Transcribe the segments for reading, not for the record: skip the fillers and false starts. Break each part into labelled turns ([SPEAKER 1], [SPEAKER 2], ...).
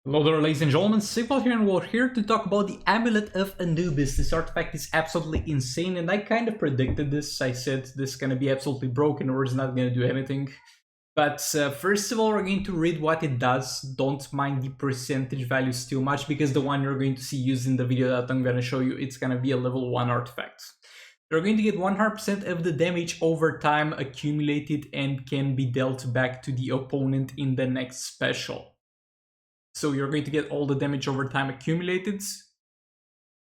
[SPEAKER 1] Hello there, ladies and gentlemen, Sigval here, and we're here to talk about the Amulet of Anubis. This artifact is absolutely insane, and I kind of predicted this. I said this is gonna be absolutely broken or it's not gonna do anything. But first of all, we're going to read what it does. Don't mind the percentage values too much, because the one you're going to see used in the video that I'm gonna show you, it's gonna be a level 1 artifact. You're going to get 100% of the damage over time accumulated and can be dealt back to the opponent in the next special. So you're going to get all the damage over time accumulated,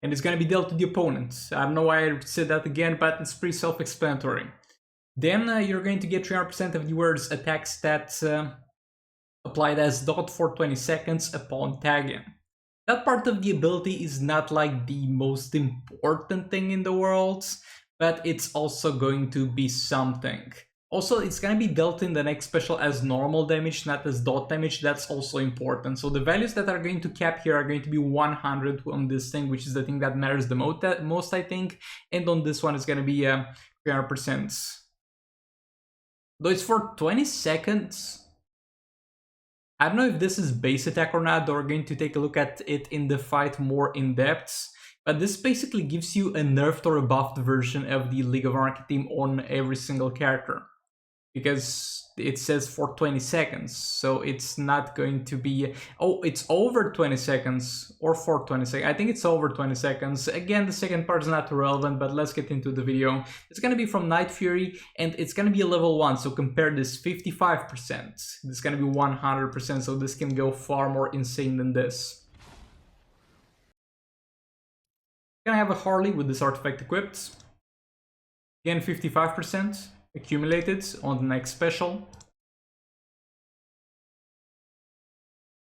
[SPEAKER 1] and it's going to be dealt to the opponent. I don't know why I said that again, but it's pretty self-explanatory. Then you're going to get 300% of the wearer's attack stat applied as dot for 20 seconds upon tagging. That part of the ability is not like the most important thing in the world, but it's also going to be something. Also, it's going to be dealt in the next special as normal damage, not as dot damage. That's also important. So the values that are going to cap here are going to be 100 on this thing, which is the thing that matters the most, I think. And on this one, it's going to be 300%. Though it's for 20 seconds. I don't know if this is base attack or not. We're going to take a look at it in the fight more in depth. But this basically gives you a nerfed or a buffed version of the League of Anarchy team on every single character. Because it says for 20 seconds, so it's not going to be... Oh, it's over 20 seconds, or for 20 seconds. I think it's over 20 seconds. Again, the second part is not relevant, but let's get into the video. It's going to be from Night Fury, and it's going to be a level 1, so compare this 55%. This is going to be 100%, so this can go far more insane than this. Gonna have a Harley with this artifact equipped. Again, 55%. Accumulated on the next special.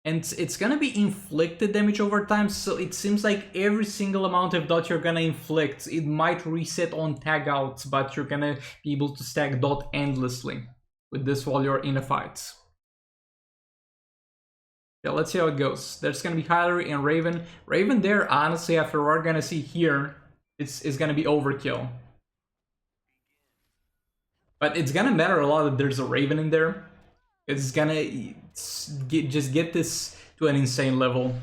[SPEAKER 1] And it's gonna be inflicted damage over time, so it seems like every single amount of dot you're gonna inflict, it might reset on tag out, but you're gonna be able to stack dot endlessly with this while you're in a fight. Yeah, let's see how it goes. There's gonna be Hillary and Raven. Raven there, honestly, after what we're gonna see here, it's gonna be overkill. But it's gonna matter a lot that there's a Raven in there. It's gonna just get this to an insane level.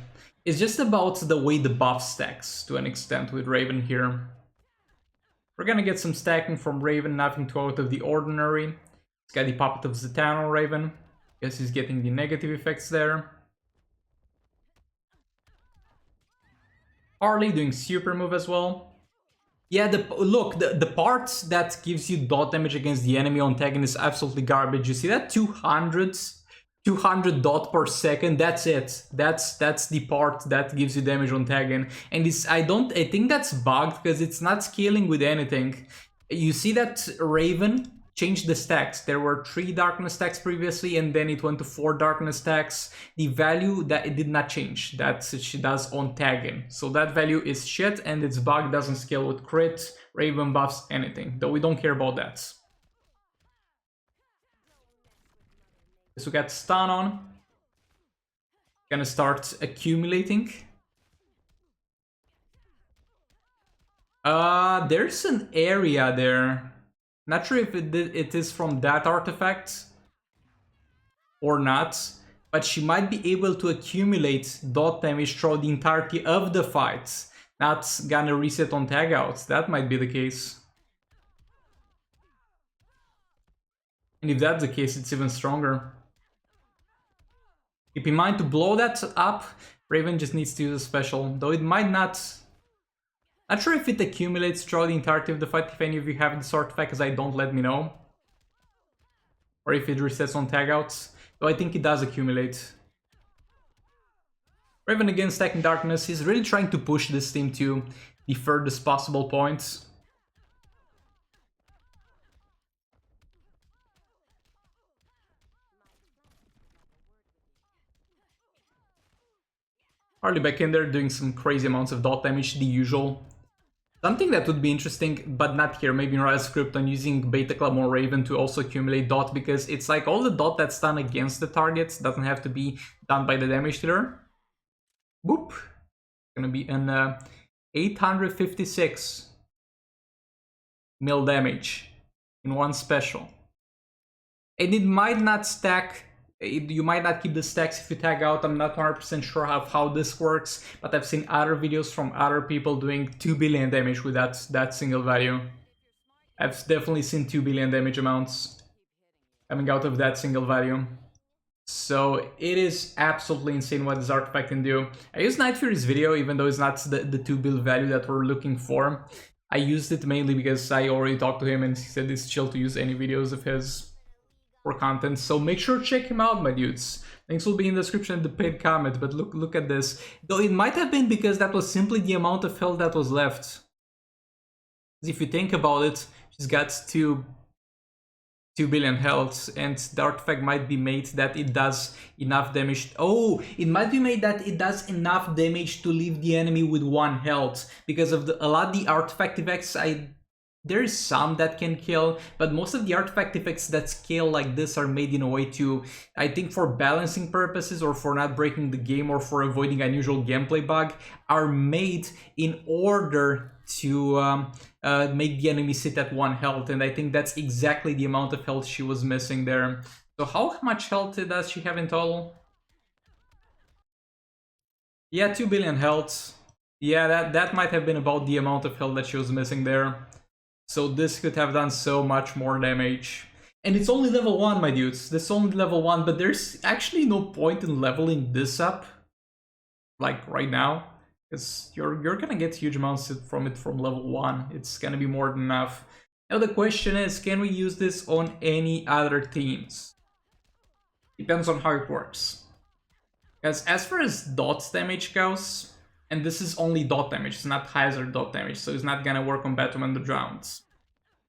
[SPEAKER 1] It's just about the way the buff stacks to an extent with Raven here. We're gonna get some stacking from Raven, nothing too out of the ordinary. It's got the Puppet of Zatan on Raven. Guess he's getting the negative effects there. Harley doing super move as well. Yeah, the part that gives you dot damage against the enemy on tagging is absolutely garbage. You see that 200 dot per second? That's it. That's the part that gives you damage on tagging. And I think that's bugged because it's not scaling with anything. You see that Raven changed the stacks. There were 3 darkness stacks previously, and then it went to 4 darkness stacks. The value that it did not change, that she does on tagging. So that value is shit, and its bug doesn't scale with crit, Raven buffs, anything. Though we don't care about that. So we got stun on. Gonna start accumulating. There's an area there. Not sure if it is from that artifact or not, but she might be able to accumulate dot damage throughout the entirety of the fight. Not gonna reset on tag outs. That might be the case. And if that's the case, it's even stronger. Keep in mind, to blow that up, Raven just needs to use a special, though it might not... Not sure if it accumulates throughout the entirety of the fight. If any of you have this artifact, because I don't, let me know. Or if it resets on tag outs. Though I think it does accumulate. Raven again stacking darkness. He's really trying to push this team to the furthest possible points. Harley back in there doing some crazy amounts of dot damage, the usual. Something that would be interesting, but not here, maybe in Rise Krypton, using Beta Club on Raven to also accumulate dot, because it's like all the dot that's done against the targets doesn't have to be done by the damage dealer. Boop. Gonna be an 856 mil damage in one special. And it might not stack You might not keep the stacks if you tag out. I'm not 100% sure how this works, but I've seen other videos from other people doing 2 billion damage with that single value. I've definitely seen 2 billion damage amounts coming out of that single value. So it is absolutely insane what this artifact can do. I used Night Fury's video, even though it's not the 2 bill value that we're looking for. I used it mainly because I already talked to him and he said it's chill to use any videos of his for content. So make sure to check him out, my dudes. Links will be in the description and the pinned comment, but look at this. Though it might have been because that was simply the amount of health that was left. If you think about it, she's got 2 billion health, and the artifact might be made that it does enough damage. Oh, it might be made that it does enough damage to leave the enemy with 1 health, because of a lot of the artifact effects. There is some that can kill, but most of the artifact effects that scale like this are made in a way to, I think, for balancing purposes or for not breaking the game or for avoiding unusual gameplay bug, are made in order to make the enemy sit at 1 health, and I think that's exactly the amount of health she was missing there. So how much health does she have in total? Yeah, 2 billion health. Yeah, that might have been about the amount of health that she was missing there. So this could have done so much more damage. And it's only level 1, my dudes. This is only level 1, but there's actually no point in leveling this up, like right now, because you're gonna get huge amounts from it from level 1. It's gonna be more than enough. Now the question is, can we use this on any other teams? Depends on how it works. Because as far as dot damage goes, and this is only dot damage, it's not hazard dot damage, so it's not gonna work on Batman Underground.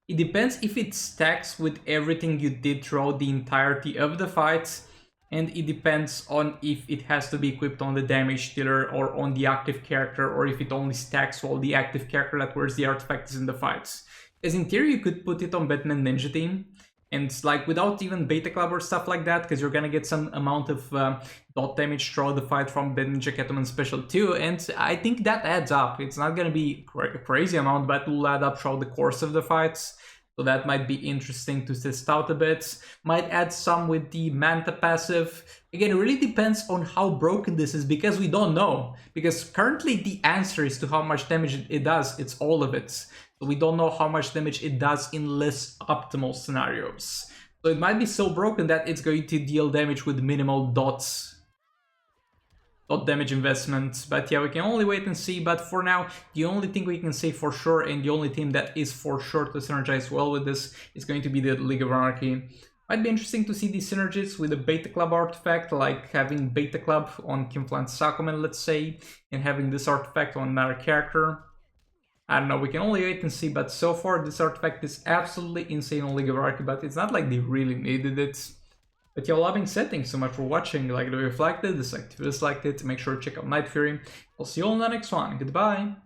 [SPEAKER 1] It depends if it stacks with everything you did throughout the entirety of the fight, and it depends on if it has to be equipped on the damage dealer or on the active character, or if it only stacks while the active character that wears the artifact is in the fights. As in theory, you could put it on Batman Ninja Team, and like without even Beta Club or stuff like that, because you're gonna get some amount of dot damage throughout the fight from Bat Ninja Catwoman Special 2, and I think that adds up. It's not gonna be a crazy amount, but it will add up throughout the course of the fights. So that might be interesting to test out a bit. Might add some with the Manta passive. Again, it really depends on how broken this is, because we don't know. Because currently the answer is to how much damage it does, it's all of it. So we don't know how much damage it does in less optimal scenarios. So it might be so broken that it's going to deal damage with minimal dot damage investment. But yeah, we can only wait and see. But for now, the only thing we can say for sure, and the only team that is for sure to synergize well with this, is going to be the League of Anarchy. Might be interesting to see these synergies with a Beta Club artifact, like having Beta Club on Kim Flint's Aquaman, let's say, and having this artifact on another character. I don't know, we can only wait and see, but so far this artifact is absolutely insane on League of Anarchy, but it's not like they really needed it. But yeah, loving said, thanks so much for watching. Like the video if you liked it, dislike if you disliked it, make sure to check out Night Fury. I'll see you all in the next one. Goodbye!